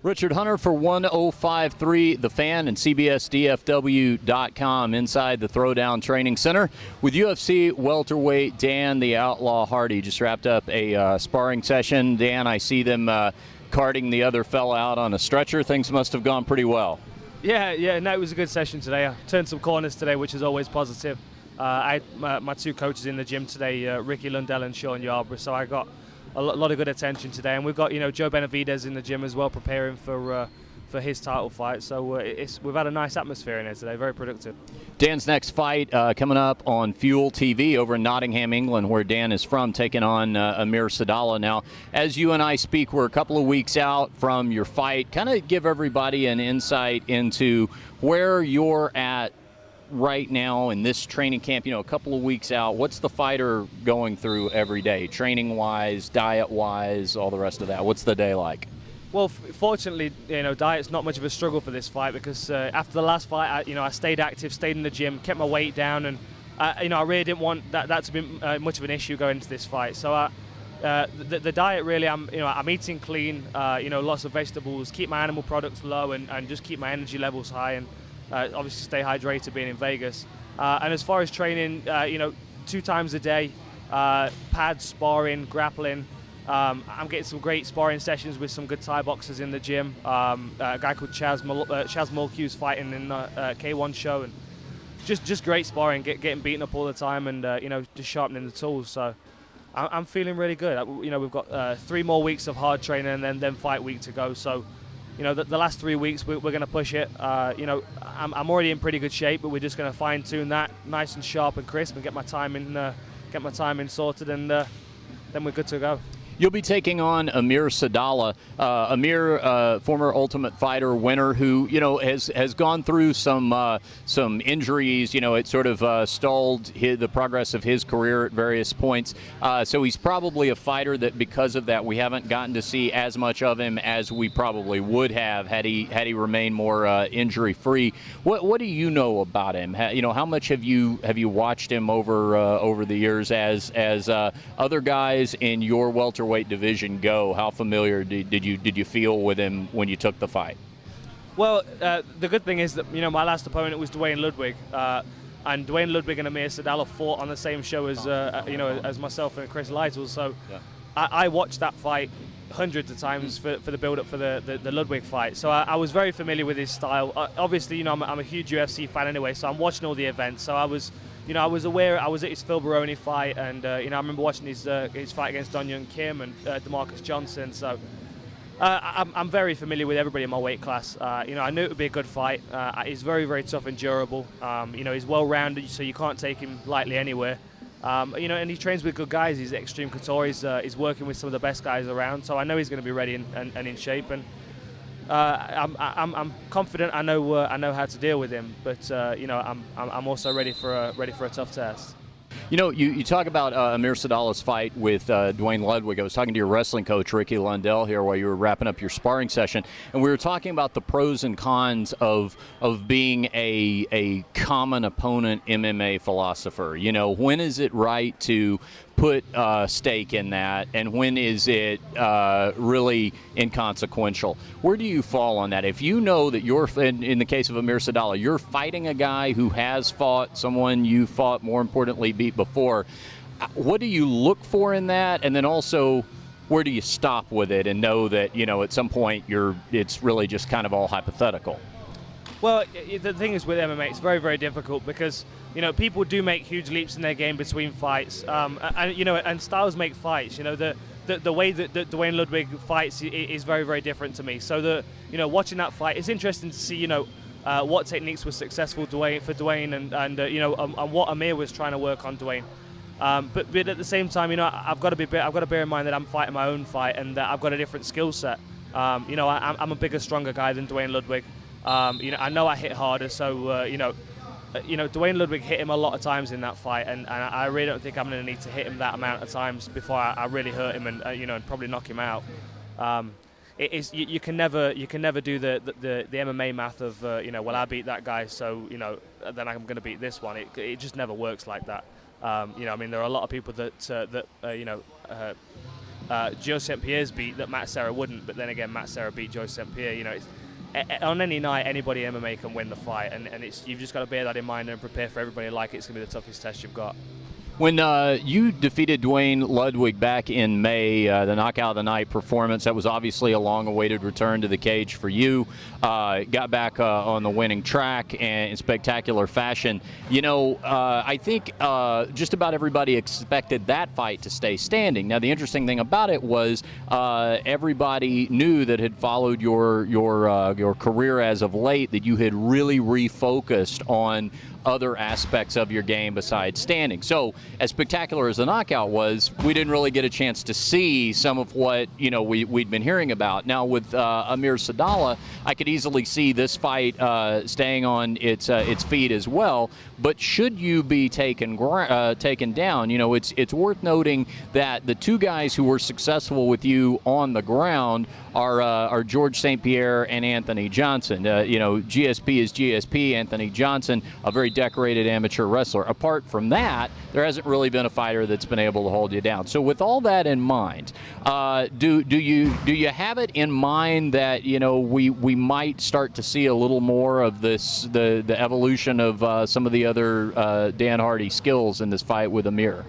Richard Hunter for 105.3 The Fan and CBSDFW.com inside the Throwdown Training Center with UFC welterweight Dan the Outlaw Hardy. Just wrapped up a sparring session. Dan, I see them carting the other fella out on a stretcher. Things must have gone pretty well. Yeah, no, it was a good session today. I turned some corners today, which is always positive. I had my two coaches in the gym today, Ricky Lundell and Sean Yarborough, so I got a lot of good attention today, and we've got Joe Benavidez in the gym as well, preparing for his title fight. So we've had a nice atmosphere in here today, very productive. Dan's next fight coming up on Fuel TV over in Nottingham, England, where Dan is from, taking on Amir Sadollah. Now, as you and I speak, we're a couple of weeks out from your fight. Kind of give everybody an insight into where you're at right now in this training camp, a couple of weeks out. What's the fighter going through every day, training-wise, diet-wise, all the rest of that? What's the day like? Well, fortunately, diet's not much of a struggle for this fight because after the last fight, I stayed active, stayed in the gym, kept my weight down, and I really didn't want that to be much of an issue going into this fight. So the diet really, I'm eating clean, lots of vegetables, keep my animal products low, and just keep my energy levels high, and obviously stay hydrated being in Vegas. And as far as training, 2 times a day, pads, sparring, grappling. I'm getting some great sparring sessions with some good Thai boxers in the gym. A guy called Chaz Mulkew's fighting in the K1 show, and just great sparring, getting beaten up all the time, and just sharpening the tools. So I'm feeling really good. We've got 3 more weeks of hard training and then fight week to go. So the last 3 weeks we're going to push it. I'm already in pretty good shape, but we're just going to fine tune that nice and sharp and crisp, and get my timing sorted, and then we're good to go. You'll be taking on Amir Sadollah. Amir, former Ultimate Fighter winner, who has gone through some injuries. It sort of stalled the progress of his career at various points. So he's probably a fighter that, because of that, we haven't gotten to see as much of him as we probably would have had he remained more injury free. What do you know about him? How much have you watched him over the years as other guys in your welterweight division go? How familiar did you feel with him when you took the fight? Well, the good thing is that my last opponent was Duane Ludwig, and Duane Ludwig and Amir Sadollah fought on the same show as myself and Chris Lytle. So yeah. I watched that fight hundreds of times for the build-up for the Ludwig fight. So I was very familiar with his style. Obviously, I'm a huge UFC fan anyway, so I'm watching all the events. So I was aware. I was at his Phil Baroni fight, and I remember watching his fight against Don Young Kim and DeMarcus Johnson. So I'm very familiar with everybody in my weight class. I knew it would be a good fight. He's very, very tough and durable. He's well-rounded, so you can't take him lightly anywhere. And he trains with good guys. He's Extreme Couture. He's working with some of the best guys around. So I know he's going to be ready and in shape. And I'm confident. I know how to deal with him. But I'm also ready for a tough test. You talk about Amir Sadollah's fight with Duane Ludwig. I was talking to your wrestling coach, Ricky Lundell, here while you were wrapping up your sparring session, and we were talking about the pros and cons of being a common opponent MMA philosopher. When is it right to put stake in that, and when is it really inconsequential? Where do you fall on that? If you know that you're, in the case of Amir Sadollah, you're fighting a guy who has fought someone you fought, more importantly, beat before, what do you look for in that? And then also, where do you stop with it and know that, at some point it's really just kind of all hypothetical? Well, the thing is with MMA, it's very, very difficult because, people do make huge leaps in their game between fights, and styles make fights. The way that Duane Ludwig fights is very, very different to me. So watching that fight, it's interesting to see, what techniques were successful for Duane and what Amir was trying to work on Duane. But at the same time, I've got to bear in mind that I'm fighting my own fight and that I've got a different skill set. I'm a bigger, stronger guy than Duane Ludwig. I know I hit harder, so Duane Ludwig hit him a lot of times in that fight, and I really don't think I'm going to need to hit him that amount of times before I really hurt him and and probably knock him out. You can never do the MMA math of well, I beat that guy, so then I'm going to beat this one. It just never works like that. There are a lot of people that Joe St. Pierre's beat that Matt Serra wouldn't, but then again, Matt Serra beat Joe St. Pierre. You know, on any night, anybody in MMA can win the fight, and you've just got to bear that in mind and prepare for everybody like it's going to be the toughest test you've got. When you defeated Duane Ludwig back in May, the knockout of the night performance, that was obviously a long-awaited return to the cage for you. Got back on the winning track and in spectacular fashion. You know, I think just about everybody expected that fight to stay standing. Now, the interesting thing about it was everybody knew that had followed your career as of late that you had really refocused on other aspects of your game besides standing. So as spectacular as the knockout was, we didn't really get a chance to see some of what, you know, we'd been hearing about. Now with Amir Sadollah, I could easily see this fight staying on its feet as well. But should you be taken down, you know, it's worth noting that the two guys who were successful with you on the ground are George St. Pierre and Anthony Johnson. You know, GSP is GSP. Anthony Johnson, a very decorated amateur wrestler. Apart from that, there hasn't really been a fighter that's been able to hold you down. So with all that in mind, do you have it in mind that, you know, we might start to see a little more of this the evolution of some of the other Dan Hardy skills in this fight with Amir?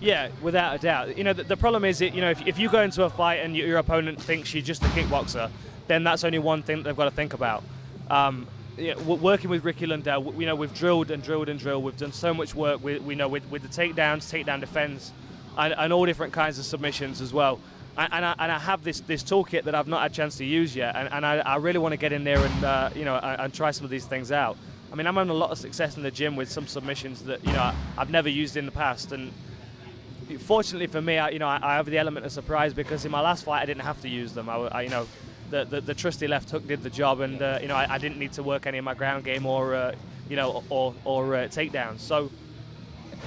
Yeah, without a doubt. You know, the problem is that, you know, if you go into a fight and your opponent thinks you're just a kickboxer, then that's only one thing that they've got to think about. Yeah, working with Ricky Lundell, you know, we've drilled and drilled and drilled. We've done so much work. We know with the takedowns, takedown defense, and all different kinds of submissions as well. And I have this toolkit that I've not had a chance to use yet, and I really want to get in there and you know, and try some of these things out. I mean, I'm having a lot of success in the gym with some submissions that, you know, I've never used in the past, and fortunately for me, you know, I have the element of surprise because in my last fight I didn't have to use them. You know, the trusty left hook did the job, and you know, I didn't need to work any of my ground game or you know, or takedowns. So,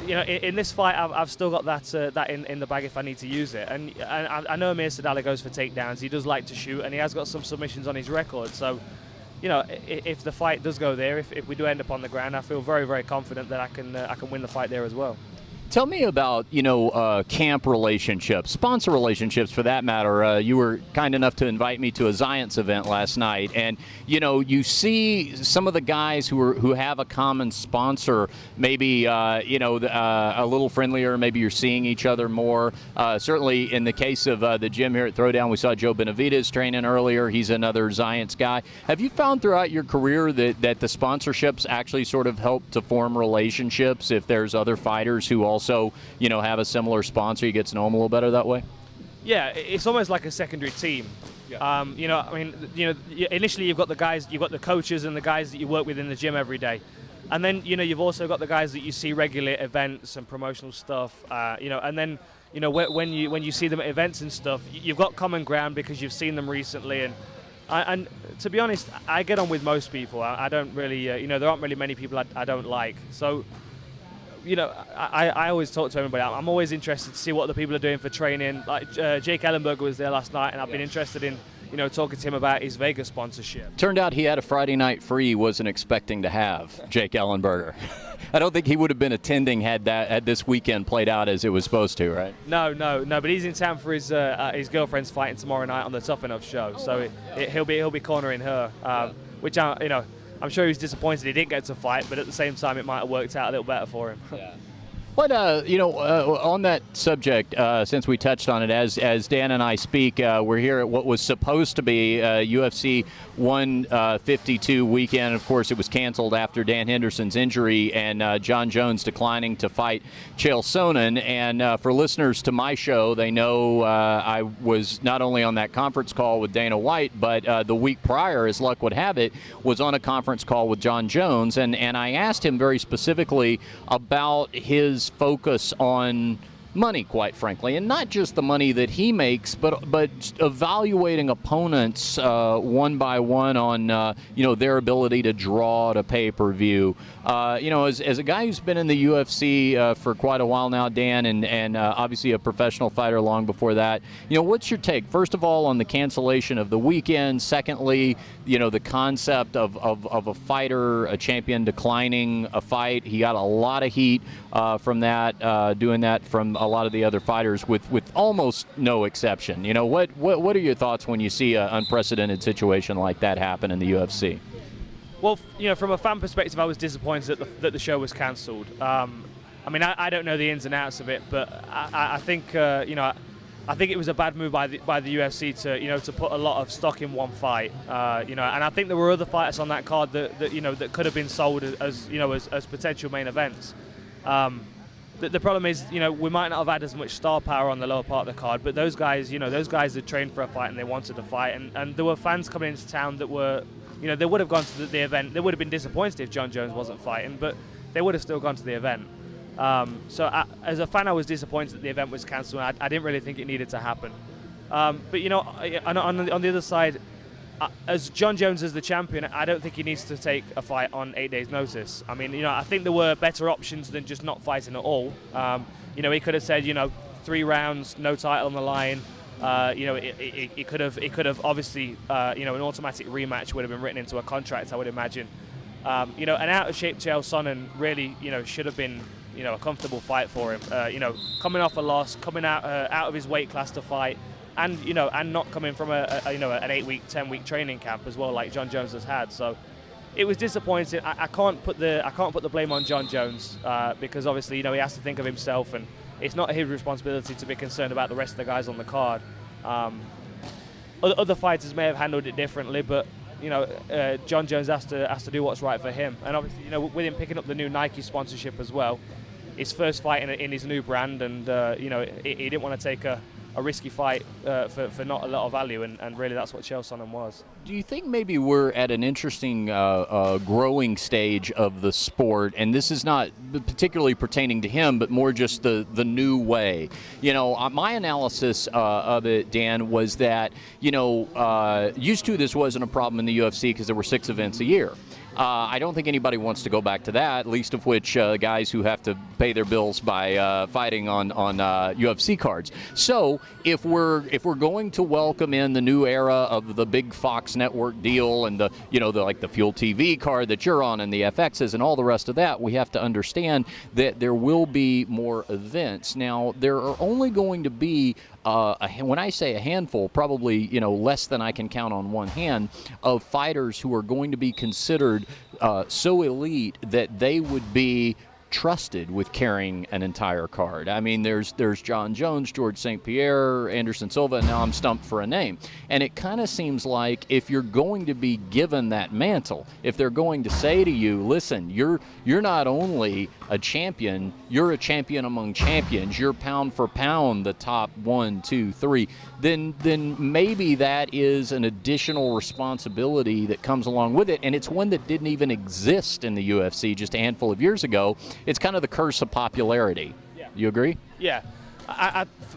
you know, in this fight, I've still got that in the bag if I need to use it. And I know Amir Sadollah goes for takedowns. He does like to shoot, and he has got some submissions on his record. So, you know, if the fight does go there, if we do end up on the ground, I feel very, very confident that I can win the fight there as well. Tell me about, you know, camp relationships, sponsor relationships for that matter. You were kind enough to invite me to a Zions event last night, and, you know, you see some of the guys who have a common sponsor, maybe, you know, a little friendlier, maybe you're seeing each other more. Certainly in the case of the gym here at Throwdown, we saw Joe Benavidez training earlier. He's another Zions guy. Have you found throughout your career that the sponsorships actually sort of help to form relationships if there's other fighters who also, you know, have a similar sponsor, you get to know them a little better that way? Yeah, it's almost like a secondary team. Yeah. You know, I mean, you know, initially you've got the guys, you've got the coaches and the guys that you work with in the gym every day, and then, you know, you've also got the guys that you see regularly at events and promotional stuff. You know, and then, you know, when you see them at events and stuff, you've got common ground because you've seen them recently. And to be honest, I get on with most people. I don't really, you know, there aren't really many people I don't like. So, you know, I always talk to everybody. I'm always interested to see what the people are doing for training. Like Jake Ellenberger was there last night, and I've been interested in, you know, talking to him about his Vegas sponsorship. Turned out he had a Friday night free he wasn't expecting to have, Jake Ellenberger. I don't think he would have been attending had this weekend played out as it was supposed to, right? No, but he's in town for his girlfriend's fighting tomorrow night on the Tough Enough show, so he'll be cornering her, which you know, I'm sure he was disappointed he didn't get to fight, but at the same time, it might have worked out a little better for him. Yeah. But, you know, on that subject, since we touched on it, as Dan and I speak, we're here at what was supposed to be UFC 152 weekend. Of course, it was canceled after Dan Henderson's injury and John Jones declining to fight Chael Sonnen. And for listeners to my show, they know I was not only on that conference call with Dana White, but the week prior, as luck would have it, was on a conference call with John Jones. And I asked him very specifically about his focus on money, quite frankly, and not just the money that he makes, but evaluating opponents one by one on you know, their ability to draw to pay-per-view. You know, as a guy who's been in the UFC for quite a while now, Dan, and obviously a professional fighter long before that, you know, what's your take, first of all, on the cancellation of the weekend? Secondly, you know, the concept of a fighter, a champion declining a fight. He got a lot of heat from that, doing that from a lot of the other fighters, with almost no exception. You know, what are your thoughts when you see an unprecedented situation like that happen in the UFC? Well, you know, from a fan perspective, I was disappointed that the show was cancelled. I mean, I don't know the ins and outs of it, but I think you know, I think it was a bad move by the UFC to put a lot of stock in one fight. You know, and I think there were other fighters on that card that you know that could have been sold as potential main events. The problem is, you know, we might not have had as much star power on the lower part of the card, but those guys had trained for a fight and they wanted to fight, and there were fans coming into town that were, you know, they would have gone to the event. They would have been disappointed if John Jones wasn't fighting, but they would have still gone to the event. As a fan, I was disappointed that the event was cancelled. I didn't really think it needed to happen. But you know, on the other side, as John Jones as the champion, I don't think he needs to take a fight on 8 days' notice. I mean, you know, I think there were better options than just not fighting at all. You know, he could have said, you know, 3 rounds, no title on the line. You know, it could have obviously, you know, an automatic rematch would have been written into a contract, I would imagine. You know, an out of shape Chael Sonnen really, you know, should have been, you know, a comfortable fight for him. You know, coming off a loss, coming out of his weight class to fight, and you know, and not coming from you know, an 8-week, 10-week training camp as well, like John Jones has had. So it was disappointing. I can't put the blame on John Jones because obviously, you know, he has to think of himself, and it's not his responsibility to be concerned about the rest of the guys on the card. Other fighters may have handled it differently, but you know, John Jones has to do what's right for him. And obviously, you know, with him picking up the new Nike sponsorship as well, his first fight in his new brand, and you know, he didn't want to take a risky fight for not a lot of value, and really that's what Chael Sonnen was. Do you think maybe we're at an interesting growing stage of the sport, and this is not particularly pertaining to him, but more just the new way? You know, my analysis of it, Dan, was that, you know, used to this wasn't a problem in the UFC because there were 6 events a year. I don't think anybody wants to go back to that, least of which guys who have to pay their bills by fighting on UFC cards. So if we're going to welcome in the new era of the big Fox network deal and the, you know, the Fuel TV card that you're on and the FXs and all the rest of that, we have to understand that there will be more events. Now, there are only going to be when I say a handful, probably, you know, less than I can count on one hand, of fighters who are going to be considered so elite that they would be trusted with carrying an entire card. I mean, there's John Jones, George St. Pierre, Anderson Silva, and now I'm stumped for a name. And it kind of seems like if you're going to be given that mantle, if they're going to say to you, listen, you're not only a champion, you're a champion among champions, you're pound for pound the top 1, 2, 3, then maybe that is an additional responsibility that comes along with it, and it's one that didn't even exist in the UFC just a handful of years ago. It's kind of the curse of popularity. Yeah. You agree? Yeah.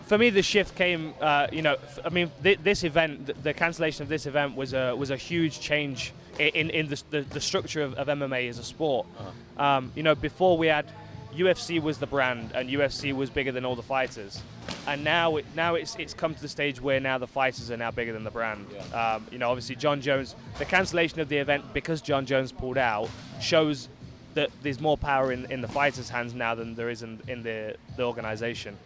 For me, the shift came, you know, I mean, this event, the cancellation of this event was a huge change in the structure of MMA as a sport. Uh-huh. You know, before we had UFC was the brand, and UFC was bigger than all the fighters, and now it's come to the stage where now the fighters are now bigger than the brand. Yeah. You know, obviously John Jones, the cancellation of the event because John Jones pulled out shows that there's more power in the fighters' hands now than there is in the organization.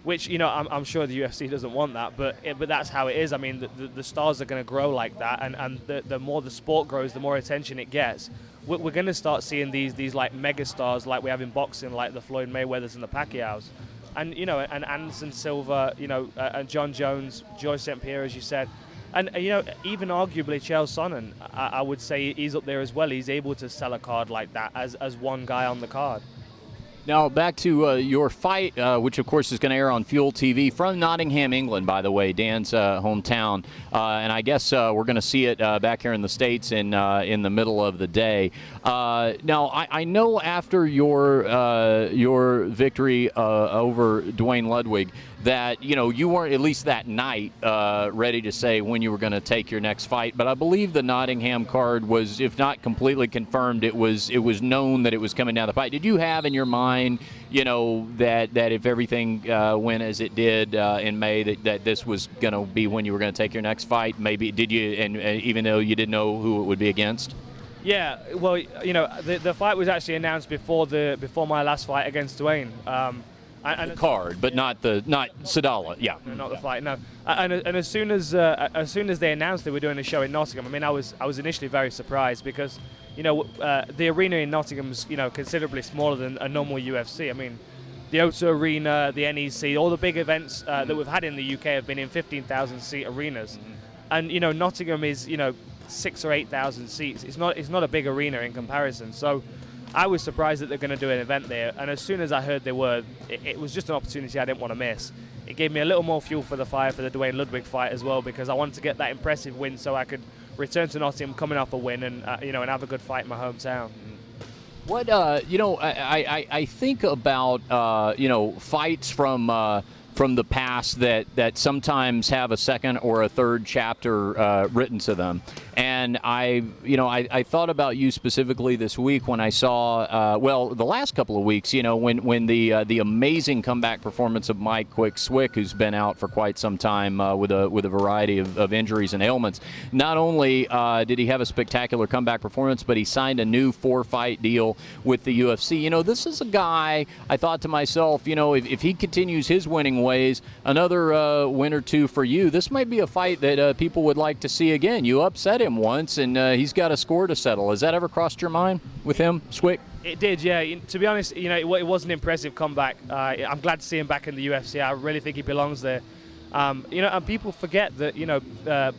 Which, you know, I'm sure the UFC doesn't want that, but that's how it is. I mean, the stars are going to grow like that, and the more the sport grows, the more attention it gets. We're going to start seeing these like mega stars like we have in boxing, like the Floyd Mayweathers and the Pacquiaos, and you know, and Anderson Silva, you know, and John Jones, George St. Pierre, as you said. And, you know, even arguably Chael Sonnen, I would say he's up there as well. He's able to sell a card like that as one guy on the card. Now, back to your fight, which, of course, is going to air on Fuel TV from Nottingham, England, by the way, Dan's hometown. And I guess we're going to see it back here in the States in the middle of the day. Now, I know after your victory over Duane Ludwig that, you know, you weren't, at least that night, ready to say when you were going to take your next fight. But I believe the Nottingham card was, if not completely confirmed, it was known that it was coming down the pipe. Did you have in your mind, you know, that if everything went as it did in May, that this was going to be when you were going to take your next fight? Maybe did you? And even though you didn't know who it would be against. Yeah, well, you know, the fight was actually announced before my last fight against Duane. And the card, but not Sadollah. Yeah, not the fight. No, and as soon as they announced they were doing a show in Nottingham, I mean, I was initially very surprised because, the arena in Nottingham is, considerably smaller than a normal UFC. I mean, the O2 Arena, the NEC, all the big events that we've had in the UK have been in 15,000 seat arenas, and Nottingham is 6,000 or 8,000 seats. It's not a big arena in comparison. So I was surprised that they're going to do an event there, and as soon as I heard they were, it was just an opportunity I didn't want to miss. It gave me a little more fuel for the fire for the Duane Ludwig fight as well, because I wanted to get that impressive win so I could return to Nottingham coming off a win and and have a good fight in my hometown. What I think about fights from the past that sometimes have a second or a third chapter written to them, and I thought about you specifically this week when I saw the last couple of weeks, when the amazing comeback performance of Mike Quick Swick, who's been out for quite some time with a variety of injuries and ailments. Not only did he have a spectacular comeback performance, but he signed a new 4-fight deal with the UFC. This is a guy, I thought to myself, if he continues his winning ways, another win or two for you, this might be a fight that people would like to see again. You upset him once, and he's got a score to settle. Has that ever crossed your mind with him, Swick? It did, yeah. To be honest, it was an impressive comeback. I'm glad to see him back in the UFC. I really think he belongs there. And people forget that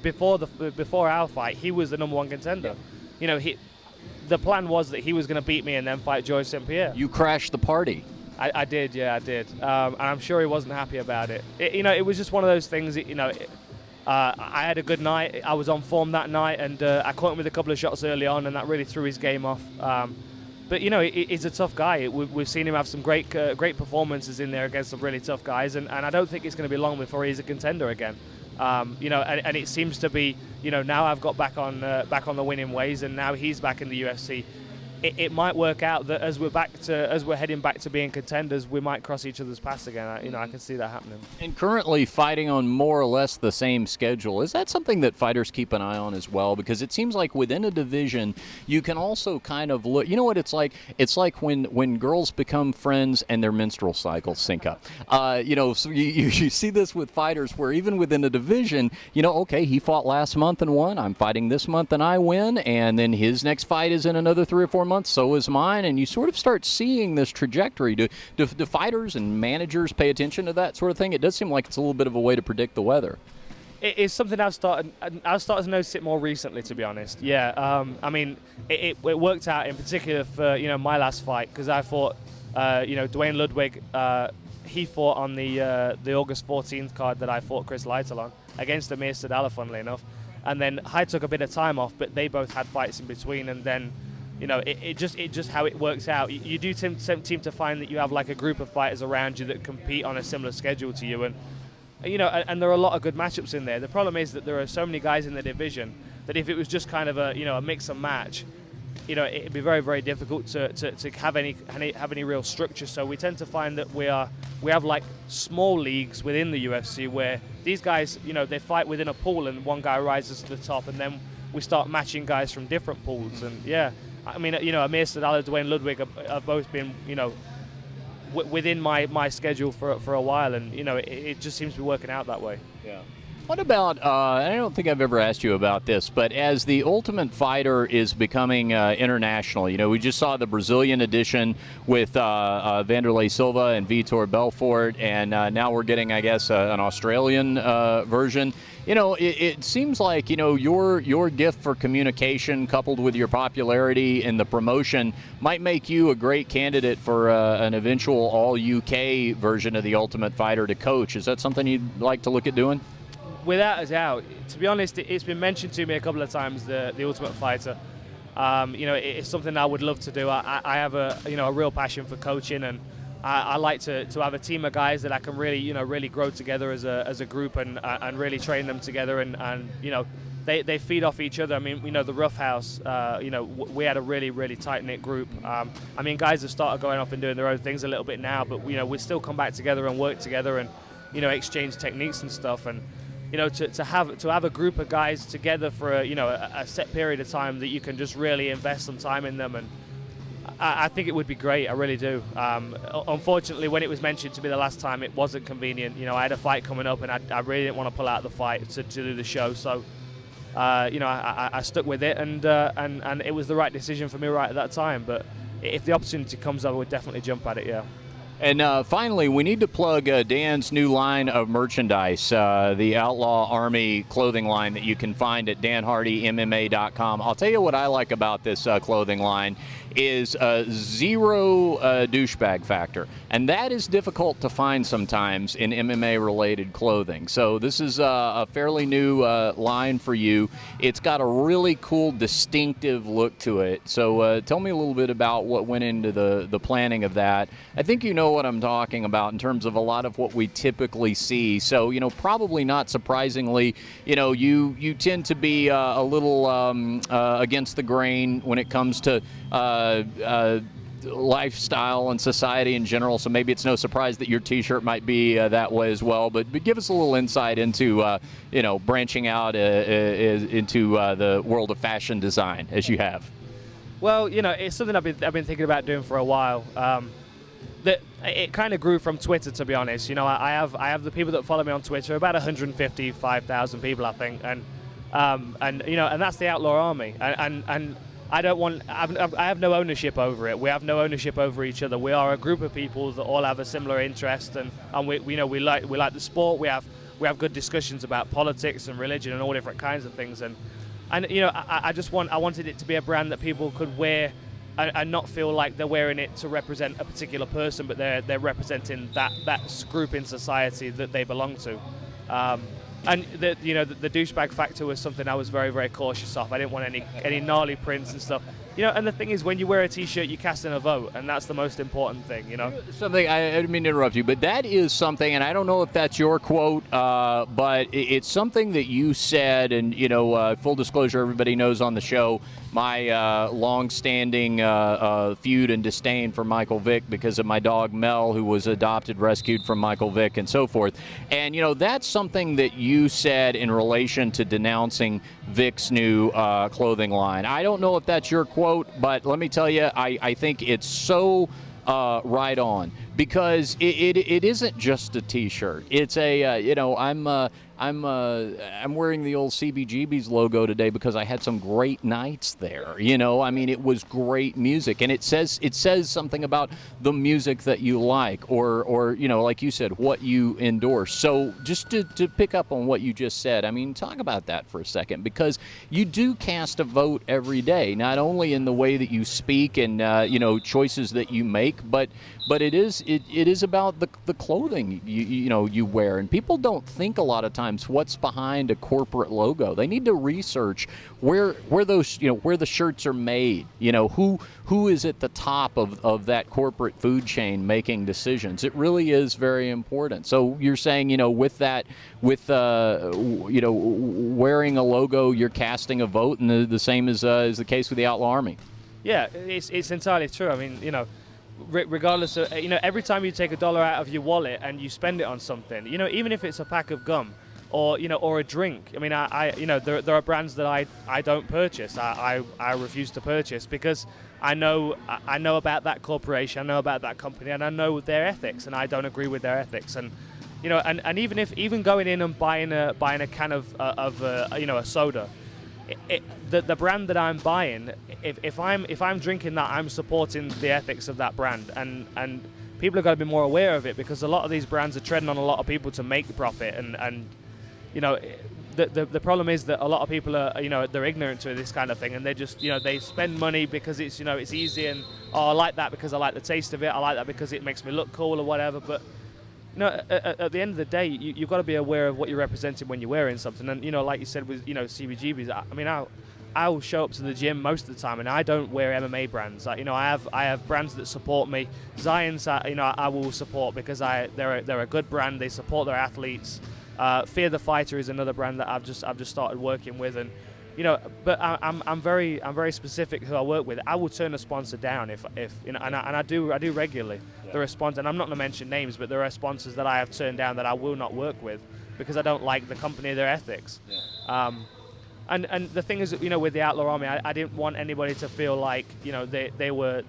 before our fight, he was the #1 contender. The plan was that he was going to beat me and then fight Georges St. Pierre. You crashed the party. I did, yeah, I did. And I'm sure he wasn't happy about it. It was just one of those things. I had a good night. I was on form that night, and I caught him with a couple of shots early on, and that really threw his game off. But he's a tough guy. We've seen him have some great performances in there against some really tough guys, and I don't think it's going to be long before he's a contender again. And it seems to be, now I've got back on the winning ways, and now he's back in the UFC. It might work out that as we're heading back to being contenders, we might cross each other's paths again. I can see that happening. And currently fighting on more or less the same schedule. Is that something that fighters keep an eye on as well? Because it seems like within a division, you can also kind of look. You know what it's like? It's like when girls become friends and their menstrual cycles sync up. So you see this with fighters where even within a division, okay, he fought last month and won. I'm fighting this month and I win, and then his next fight is in another 3 or 4 months. So is mine, and you sort of start seeing this trajectory. Do fighters and managers pay attention to that sort of thing? It does seem like it's a little bit of a way to predict the weather. It is something I've started to notice it more recently, to be honest. Yeah, I mean, it worked out in particular for my last fight, because I fought Duane Ludwig. He fought on the August 14th card that I fought Chris Lytle on against Amir Sadollah, funnily enough, and then I took a bit of time off, but they both had fights in between, and then. It just how it works out. You do seem to find that you have like a group of fighters around you that compete on a similar schedule to you, and and there are a lot of good matchups in there. The problem is that there are so many guys in the division that if it was just kind of a mix and match, it'd be very, very difficult to have any real structure. So we tend to find that we have like small leagues within the UFC where these guys they fight within a pool, and one guy rises to the top, and then we start matching guys from different pools. And yeah, I mean, Amir Sadollah, Duane Ludwig have both been, within my schedule for a while, and it just seems to be working out that way. Yeah. What about, I don't think I've ever asked you about this, but as the Ultimate Fighter is becoming international, we just saw the Brazilian edition with Vanderlei Silva and Vitor Belfort, and now we're getting, I guess, an Australian version. It seems like, your gift for communication coupled with your popularity in the promotion might make you a great candidate for an eventual all-UK version of the Ultimate Fighter to coach. Is that something you'd like to look at doing? Without a doubt. To be honest, it's been mentioned to me a couple of times, the Ultimate Fighter. It's something I would love to do. I have a real passion for coaching, and I like to have a team of guys that I can really grow together as a group and really train them together, and they feed off each other. I mean, the Rough House, we had a really tight-knit group. I mean, guys have started going off and doing their own things a little bit now, but we still come back together and work together and exchange techniques and stuff. And to have a group of guys together for a set period of time that you can just really invest some time in them, and I think it would be great. I really do. Unfortunately, when it was mentioned to me the last time, it wasn't convenient. I had a fight coming up, and I really didn't want to pull out of the fight to do the show. So, I stuck with it, and it was the right decision for me right at that time. But if the opportunity comes up, I would definitely jump at it. Yeah. And finally, we need to plug Dan's new line of merchandise, the Outlaw Army clothing line that you can find at danhardymma.com. I'll tell you what I like about this clothing line is zero douchebag factor. And that is difficult to find sometimes in MMA-related clothing. So this is a fairly new line for you. It's got a really cool, distinctive look to it. So tell me a little bit about what went into the planning of that. I think you know what I'm talking about in terms of a lot of what we typically see. So, probably not surprisingly, you tend to be a little against the grain when it comes to lifestyle and society in general, so maybe it's no surprise that your t-shirt might be that way as well, but give us a little insight into branching out into the world of fashion design as you have. Well, it's something I've been thinking about doing for a while. It kind of grew from Twitter, to be honest. I have the people that follow me on Twitter, about 155,000 people, I think, and that's the Outlaw Army, and I have no ownership over it. We have no ownership over each other. We are a group of people that all have a similar interest, and we like the sport. We have good discussions about politics and religion and all different kinds of things. And I wanted it to be a brand that people could wear and not feel like they're wearing it to represent a particular person, but they're representing that group in society that they belong to. And the douchebag factor was something I was very, very cautious of. I didn't want any gnarly prints and stuff. And the thing is, when you wear a t-shirt, you cast in a vote, and that's the most important thing, Something, I didn't mean to interrupt you, but that is something, and I don't know if that's your quote, but it's something that you said, and, full disclosure, everybody knows on the show, my long-standing feud and disdain for Michael Vick because of my dog Mel, who was adopted, rescued from Michael Vick, and so forth. And, that's something that you said in relation to denouncing Vick's new clothing line. I don't know if that's your quote, but let me tell you, I think it's so right on, because it isn't just a t-shirt. It's I'm wearing the old CBGB's logo today because I had some great nights there. It was great music, and it says something about the music that you like, or like you said, what you endorse. So just to pick up on what you just said, talk about that for a second, because you do cast a vote every day, not only in the way that you speak and choices that you make, but it is about the clothing you wear, and people don't think a lot of times what's behind a corporate logo. They need to research where those where the shirts are made. Who is at the top of that corporate food chain making decisions. It really is very important. So you're saying with wearing a logo, you're casting a vote, and the same is the case with the Outlaw Army. Yeah, it's entirely true. Regardless of every time you take $1 out of your wallet and you spend it on something, even if it's a pack of gum or a drink. There are brands that I don't purchase. I refuse to purchase because I know about that corporation, I know about that company, and I know their ethics, and I don't agree with their ethics. And and even going in and buying a can of a soda. The brand that I'm buying, if I'm drinking that, I'm supporting the ethics of that brand, and people are going to be more aware of it, because a lot of these brands are treading on a lot of people to make profit, and the problem is that a lot of people are they're ignorant to this kind of thing, and they just they spend money because it's it's easy, and I like that because I like the taste of it, I like that because it makes me look cool or whatever, but at the end of the day, you've got to be aware of what you're representing when you're wearing something. And, like you said with, CBGBs, I'll show up to the gym most of the time, and I don't wear MMA brands. I have brands that support me. Zion's, I will support because they're a good brand. They support their athletes. Fear the Fighter is another brand that I've just started working with, and but I'm very specific who I work with. I will turn a sponsor down if and I do regularly. Yeah. There are sponsors, and I'm not going to mention names, but there are sponsors that I have turned down that I will not work with because I don't like the company or their ethics. Yeah. And the thing is, with the Outlaw Army, I didn't want anybody to feel like they were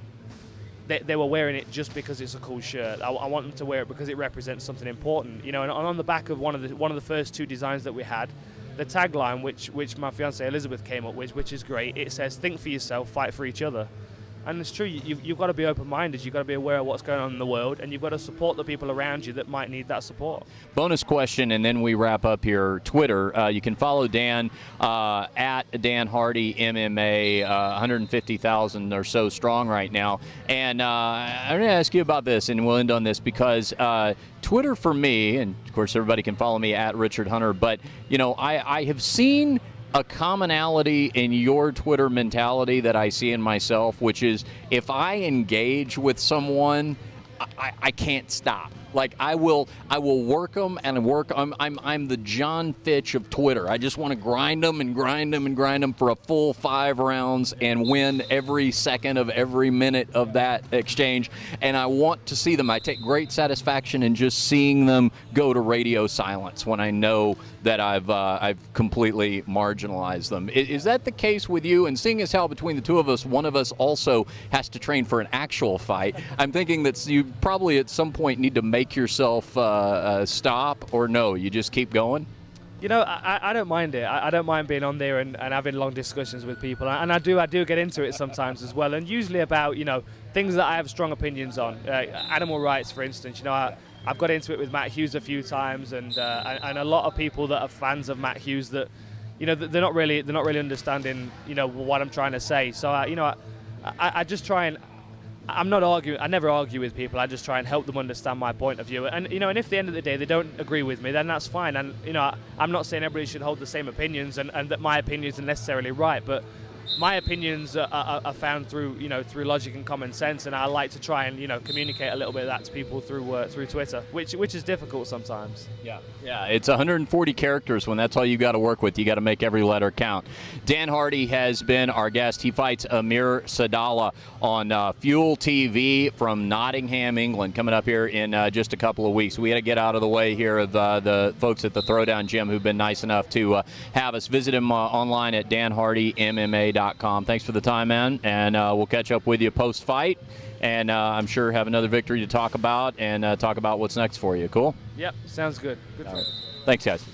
they were wearing it just because it's a cool shirt. I want them to wear it because it represents something important, you know. And on the back of one of the first 2 designs that we had, the tagline, which my fiancée Elizabeth came up with, which is great, it says, "Think for yourself, fight for each other." And it's true, you've got to be open-minded, you've got to be aware of what's going on in the world, and you've got to support the people around you that might need that support. Bonus question, and then we wrap up here. Twitter, you can follow Dan at Dan Hardy MMA, 150,000 or so strong right now. And I'm going to ask you about this, and we'll end on this, because Twitter for me, and of course everybody can follow me at Richard Hunter, but you know, I have seen a commonality in your Twitter mentality that I see in myself, which is if I engage with someone, I can't stop. Like I will work them and work. I'm the John Fitch of Twitter. I just want to grind them and grind them and grind them for a full 5 rounds and win every second of every minute of that exchange. And I want to see them. I take great satisfaction in just seeing them go to radio silence when I know that I've completely marginalized them. Is that the case with you? And seeing as how between the two of us, one of us also has to train for an actual fight, I'm thinking that you probably at some point need to make yourself stop, or no, you just keep going? You know, I don't mind it. I don't mind being on there and having long discussions with people, and I do get into it sometimes as well, and usually about, you know, things that I have strong opinions on. Animal rights, for instance. You know, I've got into it with Matt Hughes a few times, and a lot of people that are fans of Matt Hughes that, you know, they're not really understanding, you know, what I'm trying to say. So you know, I just try and. I'm not arguing. I never argue with people. I just try and help them understand my point of view. And you know, and if at the end of the day they don't agree with me, then that's fine. And you know, I'm not saying everybody should hold the same opinions, and that my opinions are necessarily right. But my opinions are found through, you know, through logic and common sense, and I like to try and, you know, communicate a little bit of that to people through Twitter, which is difficult sometimes. Yeah, it's 140 characters when that's all you got to work with. You got to make every letter count. Dan Hardy has been our guest. He fights Amir Sadollah on Fuel TV from Nottingham, England, coming up here in just a couple of weeks. We got to get out of the way here of the folks at the Throwdown Gym who've been nice enough to have us. Visit him online at danhardymma.com. Thanks for the time, man, and we'll catch up with you post-fight, and I'm sure have another victory to talk about and talk about what's next for you. Cool? Yep, sounds good. Good. Thanks, guys.